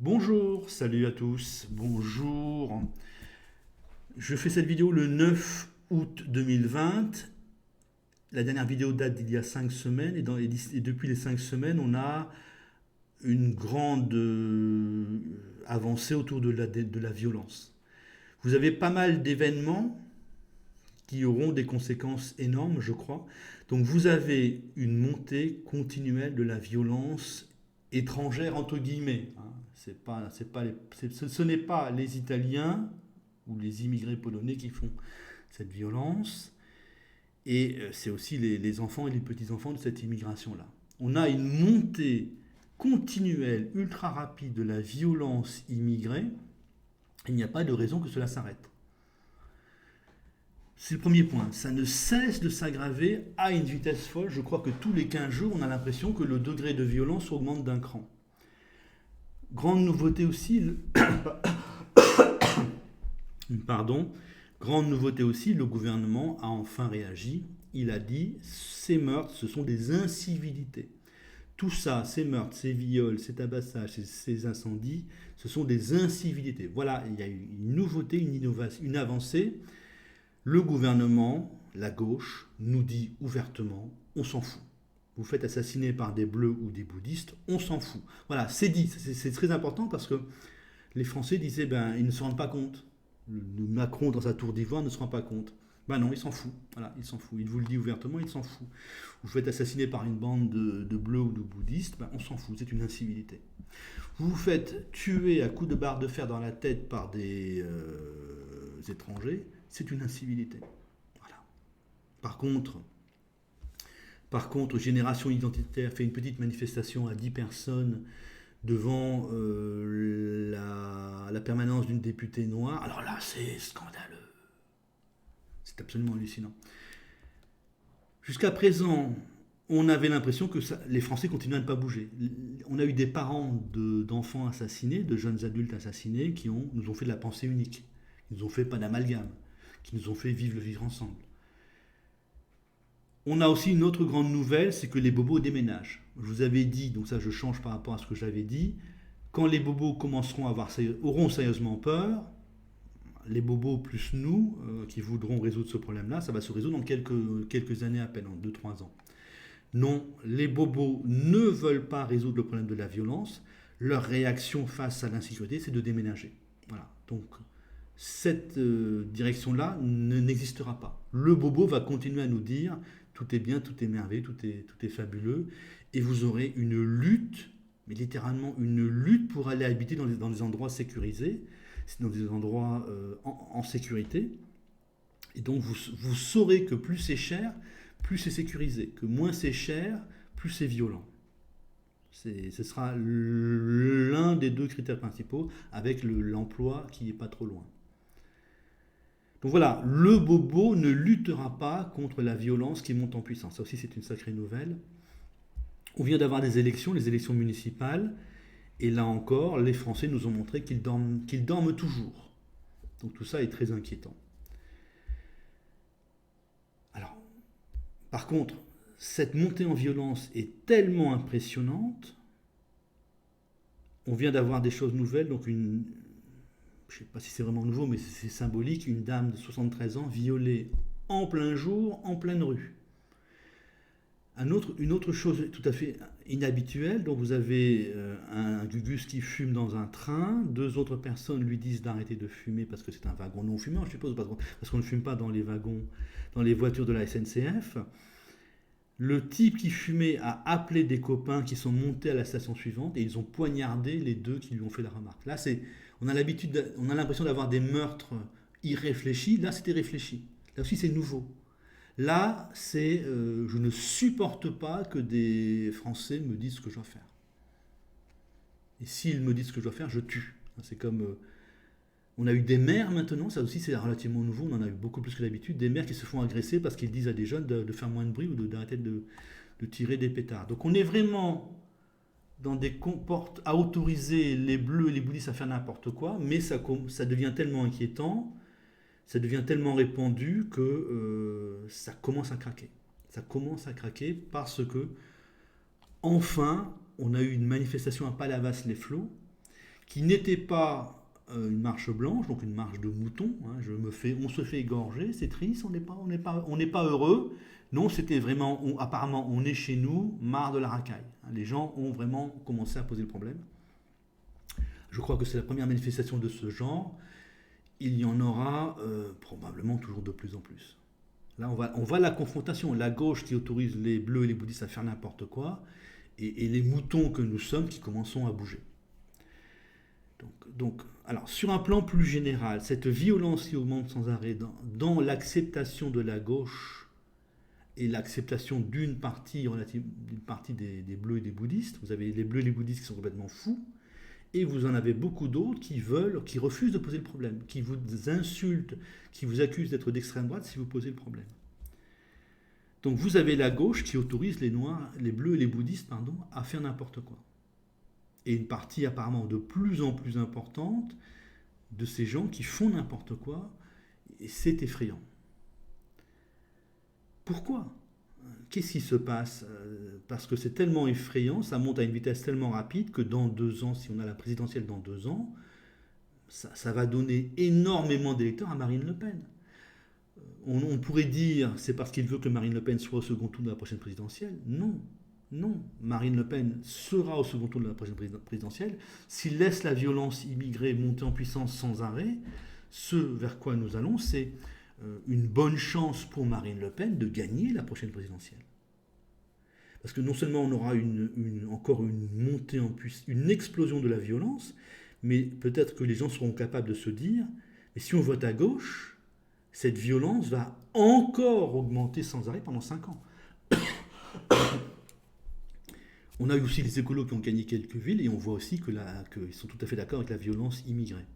Bonjour, salut à tous, bonjour. Je fais cette vidéo le 9 août 2020. La dernière vidéo date d'il y a 5 semaines et depuis les 5 semaines, on a une grande avancée autour de la violence. Vous avez pas mal d'événements qui auront des conséquences énormes, je crois. Donc vous avez une montée continuelle de la violence étrangère, entre guillemets, hein. Ce n'est pas les Italiens ou les immigrés polonais qui font cette violence, et c'est aussi les enfants et les petits-enfants de cette immigration-là. On a une montée continuelle, ultra rapide de la violence immigrée. Il n'y a pas de raison que cela s'arrête. C'est le premier point. Ça ne cesse de s'aggraver à une vitesse folle. Je crois que tous les 15 jours, on a l'impression que le degré de violence augmente d'un cran. Grande nouveauté aussi, pardon, grande nouveauté aussi, le gouvernement a enfin réagi. Il a dit, ces meurtres, ce sont des incivilités. Tout ça, ces meurtres, ces viols, ces tabassages, ces incendies, ce sont des incivilités. Voilà, il y a eu une nouveauté, une innovation, une avancée. Le gouvernement, la gauche, nous dit ouvertement, on s'en fout. Vous faites assassiner par des bleus ou des bouddhistes, on s'en fout. Voilà, c'est dit, c'est très important parce que les Français disaient, ils ne se rendent pas compte. Macron, dans sa tour d'ivoire, ne se rend pas compte. Ben non, il s'en fout. Voilà, il s'en fout. Il vous le dit ouvertement, il s'en fout. Vous faites assassiner par une bande de bleus ou de bouddhistes, on s'en fout, c'est une incivilité. Vous vous faites tuer à coups de barre de fer dans la tête par des étrangers, c'est une incivilité. Voilà. Par contre, Génération Identitaire fait une petite manifestation à 10 personnes devant la permanence d'une députée noire. Alors là, c'est scandaleux. C'est absolument hallucinant. Jusqu'à présent, on avait l'impression que les Français continuaient à ne pas bouger. On a eu des parents d'enfants assassinés, de jeunes adultes assassinés, qui nous ont fait de la pensée unique. Ils nous ont fait pas d'amalgame, qui nous ont fait vivre le vivre ensemble. On a aussi une autre grande nouvelle, c'est que les bobos déménagent. Je vous avais dit, donc ça je change par rapport à ce que j'avais dit, quand les bobos auront sérieusement peur, les bobos plus nous, qui voudront résoudre ce problème-là, ça va se résoudre en quelques années à peine, en 2-3 ans. Non, les bobos ne veulent pas résoudre le problème de la violence. Leur réaction face à l'insécurité, c'est de déménager. Voilà. Donc, cette direction-là n'existera pas. Le bobo va continuer à nous dire tout est bien, tout est merveilleux, tout est fabuleux, et vous aurez une lutte, mais littéralement une lutte pour aller habiter dans des endroits sécurisés, dans des endroits en sécurité. Et donc vous saurez que plus c'est cher, plus c'est sécurisé, que moins c'est cher, plus c'est violent. Ce sera l'un des deux critères principaux, avec l'emploi qui n'est pas trop loin. Donc voilà, le bobo ne luttera pas contre la violence qui monte en puissance. Ça aussi, c'est une sacrée nouvelle. On vient d'avoir des élections, les élections municipales, et là encore, les Français nous ont montré qu'ils dorment toujours. Donc tout ça est très inquiétant. Alors, par contre, cette montée en violence est tellement impressionnante. On vient d'avoir des choses nouvelles, donc je ne sais pas si c'est vraiment nouveau, mais c'est symbolique, une dame de 73 ans violée en plein jour, en pleine rue. Une autre chose tout à fait inhabituelle, donc vous avez un Gugus qui fume dans un train, deux autres personnes lui disent d'arrêter de fumer parce que c'est un wagon non fumant, je suppose, parce qu'on ne fume pas dans les wagons, dans les voitures de la SNCF. Le type qui fumait a appelé des copains qui sont montés à la station suivante et ils ont poignardé les deux qui lui ont fait la remarque. Là, on a l'impression d'avoir des meurtres irréfléchis. Là, c'était réfléchi. Là aussi, c'est nouveau. Là, je ne supporte pas que des Français me disent ce que je dois faire. Et s'ils me disent ce que je dois faire, je tue. C'est comme on a eu des maires maintenant, ça aussi c'est relativement nouveau, on en a eu beaucoup plus que d'habitude, des maires qui se font agresser parce qu'ils disent à des jeunes de faire moins de bruit ou d'arrêter de tirer des pétards. Donc on est vraiment dans des comportes à autoriser les bleus et les bouddhistes à faire n'importe quoi, mais ça devient tellement inquiétant, ça devient tellement répandu que ça commence à craquer. Ça commence à craquer parce que, enfin, on a eu une manifestation à Palavas-les-Flots qui n'était pas une marche blanche, donc une marche de mouton. Hein, on se fait égorger, c'est triste, on n'est pas heureux. Non, c'était vraiment, apparemment, on est chez nous, marre de la racaille. Hein, les gens ont vraiment commencé à poser le problème. Je crois que c'est la première manifestation de ce genre. Il y en aura probablement toujours de plus en plus. Là, on va à la confrontation. La gauche qui autorise les bleus et les bouddhistes à faire n'importe quoi, et les moutons que nous sommes qui commençons à bouger. Donc, alors, sur un plan plus général, cette violence qui augmente sans arrêt dans l'acceptation de la gauche et l'acceptation d'une partie des bleus et des bouddhistes, vous avez les bleus et les bouddhistes qui sont complètement fous, et vous en avez beaucoup d'autres qui refusent de poser le problème, qui vous insultent, qui vous accusent d'être d'extrême droite si vous posez le problème. Donc vous avez la gauche qui autorise les noirs, les bleus et les bouddhistes, à faire n'importe quoi. Et une partie apparemment de plus en plus importante de ces gens qui font n'importe quoi, et c'est effrayant. Pourquoi ? Qu'est-ce qui se passe ? Parce que c'est tellement effrayant, ça monte à une vitesse tellement rapide que dans 2 ans, si on a la présidentielle dans 2 ans, ça va donner énormément d'électeurs à Marine Le Pen. On pourrait dire c'est parce qu'il veut que Marine Le Pen soit au second tour de la prochaine présidentielle. Non, non. Marine Le Pen sera au second tour de la prochaine présidentielle s'il laisse la violence immigrée monter en puissance sans arrêt. Ce vers quoi nous allons, c'est une bonne chance pour Marine Le Pen de gagner la prochaine présidentielle. Parce que non seulement on aura encore une montée en puissance, une explosion de la violence, mais peut-être que les gens seront capables de se dire, mais si on vote à gauche, cette violence va encore augmenter sans arrêt pendant 5 ans. On a eu aussi les écolos qui ont gagné quelques villes, et on voit aussi qu'ils sont tout à fait d'accord avec la violence immigrée.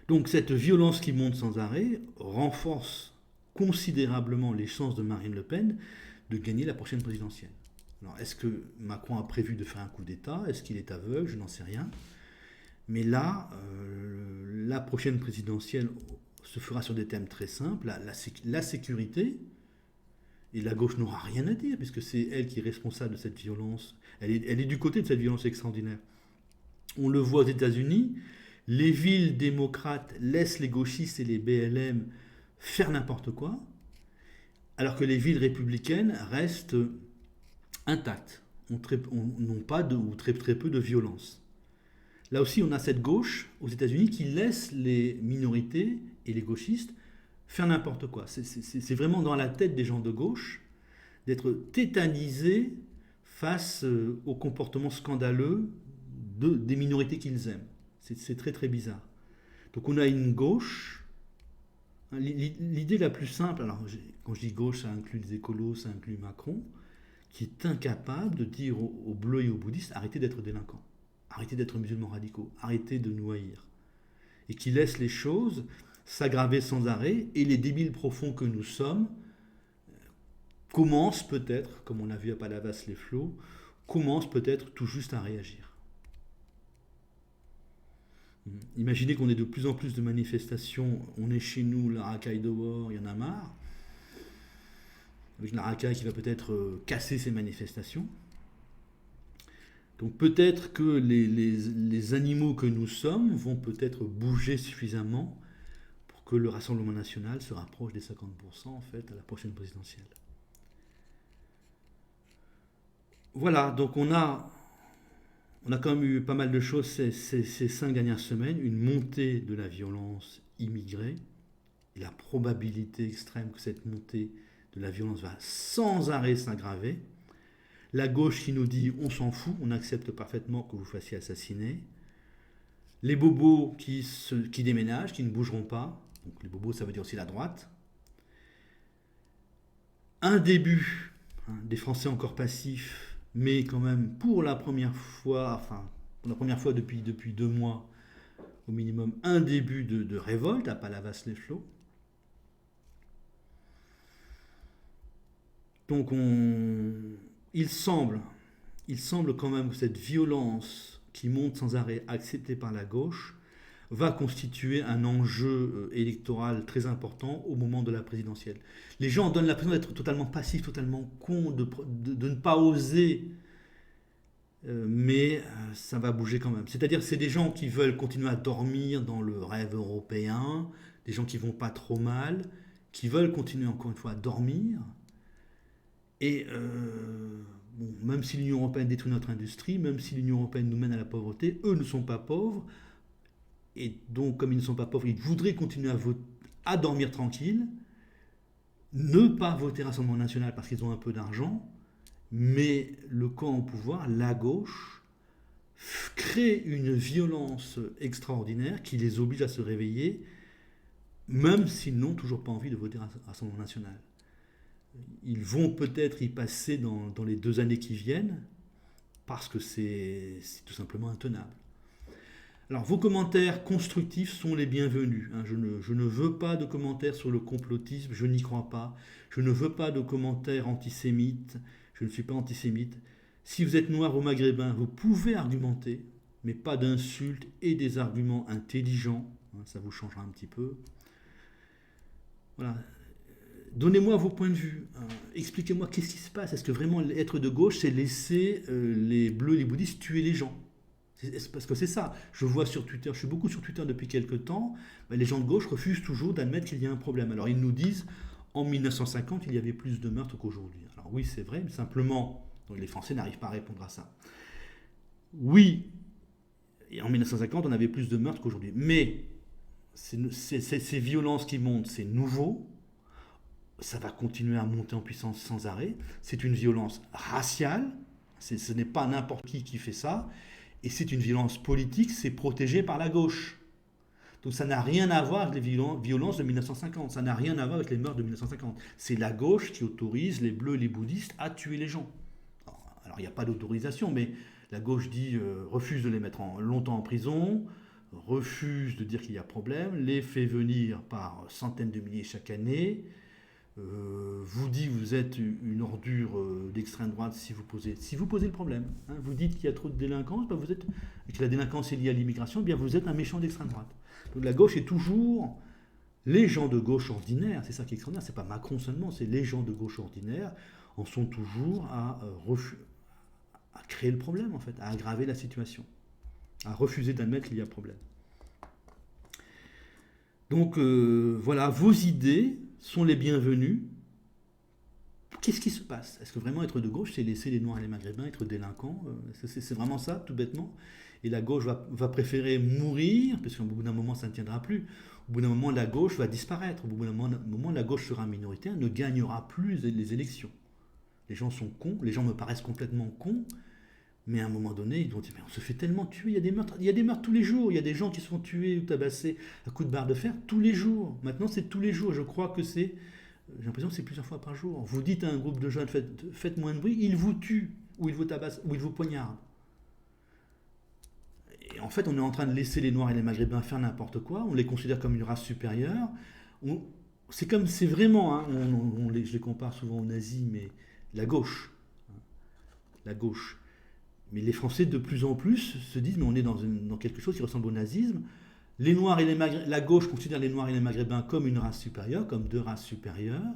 Donc cette violence qui monte sans arrêt renforce considérablement les chances de Marine Le Pen de gagner la prochaine présidentielle. Alors, est-ce que Macron a prévu de faire un coup d'État ? Est-ce qu'il est aveugle ? Je n'en sais rien. Mais là, la prochaine présidentielle se fera sur des thèmes très simples. La sécurité, et la gauche n'aura rien à dire, puisque c'est elle qui est responsable de cette violence. Elle est du côté de cette violence extraordinaire. On le voit aux États-Unis, les villes démocrates laissent les gauchistes et les BLM faire n'importe quoi, alors que les villes républicaines restent intactes, n'ont pas ou très peu de violence. Là aussi, on a cette gauche aux États-Unis qui laisse les minorités et les gauchistes faire n'importe quoi. C'est vraiment dans la tête des gens de gauche d'être tétanisés face au comportement scandaleux des minorités qu'ils aiment. C'est très très bizarre. Donc on a une gauche. L'idée la plus simple, alors quand je dis gauche, ça inclut les écolos, ça inclut Macron, qui est incapable de dire aux bleus et aux bouddhistes arrêtez d'être délinquants, arrêtez d'être musulmans radicaux, arrêtez de nous haïr. Et qui laisse les choses s'aggraver sans arrêt, et les débiles profonds que nous sommes commencent peut-être, comme on l'a vu à Palavas-les-Flots, commencent peut-être tout juste à réagir. Imaginez qu'on ait de plus en plus de manifestations, on est chez nous, la racaille dehors, il y en a marre, avec la racaille qui va peut-être casser ces manifestations. Donc peut-être que les animaux que nous sommes vont peut-être bouger suffisamment pour que le Rassemblement national se rapproche des 50% en fait à la prochaine présidentielle. Voilà, donc on a quand même eu pas mal de choses ces 5 dernières semaines, une montée de la violence immigrée, et la probabilité extrême que cette montée de la violence va sans arrêt s'aggraver. La gauche qui nous dit on s'en fout, on accepte parfaitement que vous fassiez assassiner. Les bobos qui déménagent, qui ne bougeront pas. Donc les bobos, ça veut dire aussi la droite. Un début des Français encore passifs, mais quand même pour la première fois depuis 2 mois, au minimum un début de révolte à Palavas-les-Flots. Donc il semble quand même que cette violence qui monte sans arrêt, acceptée par la gauche, va constituer un enjeu électoral très important au moment de la présidentielle. Les gens donnent l'impression d'être totalement passifs, totalement cons, de ne pas oser, mais ça va bouger quand même. C'est-à-dire que c'est des gens qui veulent continuer à dormir dans le rêve européen, des gens qui vont pas trop mal, qui veulent continuer encore une fois à dormir. Et bon, même si l'Union européenne détruit notre industrie, même si l'Union européenne nous mène à la pauvreté, eux ne sont pas pauvres. Et donc, comme ils ne sont pas pauvres, ils voudraient continuer à dormir tranquille, ne pas voter Rassemblement national parce qu'ils ont un peu d'argent, mais le camp au pouvoir, la gauche, crée une violence extraordinaire qui les oblige à se réveiller, même s'ils n'ont toujours pas envie de voter Rassemblement national. Ils vont peut-être y passer dans les 2 années qui viennent, parce que c'est tout simplement intenable. Alors, vos commentaires constructifs sont les bienvenus. Hein. Je ne veux pas de commentaires sur le complotisme, je n'y crois pas. Je ne veux pas de commentaires antisémites, je ne suis pas antisémite. Si vous êtes noir ou maghrébin, vous pouvez argumenter, mais pas d'insultes et des arguments intelligents. Hein, ça vous changera un petit peu. Voilà. Donnez-moi vos points de vue. Expliquez-moi qu'est-ce qui se passe. Est-ce que vraiment être de gauche, c'est laisser les bleus et les bouddhistes tuer les gens? Parce que c'est ça. Je vois sur Twitter, je suis beaucoup sur Twitter depuis quelques temps, les gens de gauche refusent toujours d'admettre qu'il y a un problème. Alors ils nous disent, en 1950, il y avait plus de meurtres qu'aujourd'hui. Alors oui, c'est vrai, mais simplement, les Français n'arrivent pas à répondre à ça. Oui, et en 1950, on avait plus de meurtres qu'aujourd'hui. Mais ces violences qui montent, c'est nouveau. Ça va continuer à monter en puissance sans arrêt. C'est une violence raciale. Ce n'est pas n'importe qui fait ça. Et c'est une violence politique, c'est protégé par la gauche. Donc ça n'a rien à voir avec les violences de 1950, ça n'a rien à voir avec les meurtres de 1950. C'est la gauche qui autorise les bleus et les bouddhistes à tuer les gens. Alors il n'y a pas d'autorisation, mais la gauche dit, refuse de les mettre longtemps en prison, refuse de dire qu'il y a problème, les fait venir par centaines de milliers chaque année, vous dit que vous êtes une ordure d'extrême droite si vous posez le problème. Hein, vous dites qu'il y a trop de délinquance, et que la délinquance est liée à l'immigration, bien vous êtes un méchant d'extrême droite. Donc la gauche est toujours... Les gens de gauche ordinaires, c'est ça qui est extraordinaire, c'est pas Macron seulement, c'est les gens de gauche ordinaires en sont toujours à créer le problème en fait, à aggraver la situation, à refuser d'admettre qu'il y a problème. Donc voilà, vos idées sont les bienvenus. Qu'est-ce qui se passe? Est-ce que vraiment être de gauche, c'est laisser les Noirs et les Maghrébins être délinquants? C'est vraiment ça, tout bêtement. Et la gauche va préférer mourir, parce qu'au bout d'un moment, ça ne tiendra plus. Au bout d'un moment, la gauche va disparaître. Au bout d'un moment, la gauche sera minoritaire, ne gagnera plus les élections. Les gens sont cons, les gens me paraissent complètement cons, mais à un moment donné, ils vont dire, mais on se fait tellement tuer, il y a des meurtres tous les jours, il y a des gens qui se font tuer ou tabassés à coups de barre de fer tous les jours. Maintenant, c'est tous les jours. Je crois que j'ai l'impression que c'est plusieurs fois par jour. Vous dites à un groupe de jeunes, faites moins de bruit, ils vous tuent, ou ils vous tabassent, ou ils vous poignardent. Et en fait, on est en train de laisser les Noirs et les Maghrébins faire n'importe quoi, on les considère comme une race supérieure. C'est vraiment, hein, je les compare souvent aux nazis, mais la gauche. La gauche. Mais les Français, de plus en plus, se disent, mais on est dans quelque chose qui ressemble au nazisme. Les Noirs et la gauche considère les Noirs et les Maghrébins comme une race supérieure, comme deux races supérieures.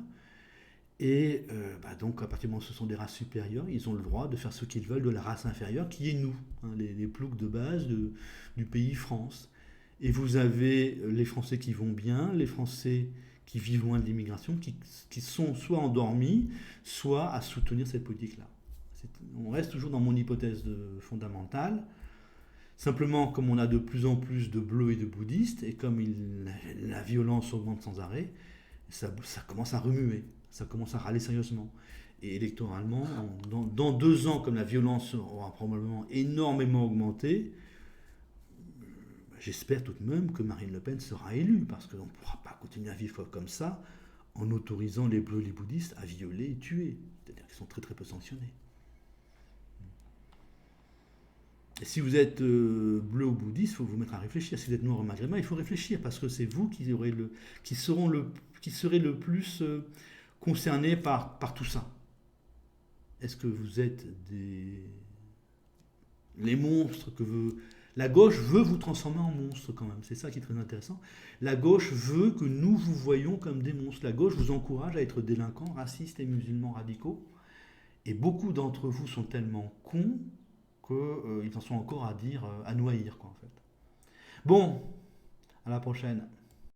Et donc, à partir du moment où ce sont des races supérieures, ils ont le droit de faire ce qu'ils veulent de la race inférieure, qui est nous, hein, les ploucs de base du pays France. Et vous avez les Français qui vont bien, les Français qui vivent loin de l'immigration, qui sont soit endormis, soit à soutenir cette politique-là. On reste toujours dans mon hypothèse fondamentale. Simplement, comme on a de plus en plus de bleus et de bouddhistes, et comme la violence augmente sans arrêt, ça commence à remuer, ça commence à râler sérieusement. Et électoralement, dans 2 ans, comme la violence aura probablement énormément augmenté, j'espère tout de même que Marine Le Pen sera élue, parce qu'on ne pourra pas continuer à vivre comme ça en autorisant les bleus et les bouddhistes à violer et tuer. C'est-à-dire qu'ils sont très très peu sanctionnés. Et si vous êtes bleu ou bouddhiste, il faut vous mettre à réfléchir. Si vous êtes noir ou maghrébin, il faut réfléchir, parce que c'est vous qui serez le plus concernés par tout ça. Est-ce que vous êtes les monstres La gauche veut vous transformer en monstre quand même, c'est ça qui est très intéressant. La gauche veut que nous vous voyions comme des monstres. La gauche vous encourage à être délinquants, racistes et musulmans radicaux. Et beaucoup d'entre vous sont tellement cons qu'ils en sont encore à dire, à nous haïr, quoi, en fait. Bon, à la prochaine.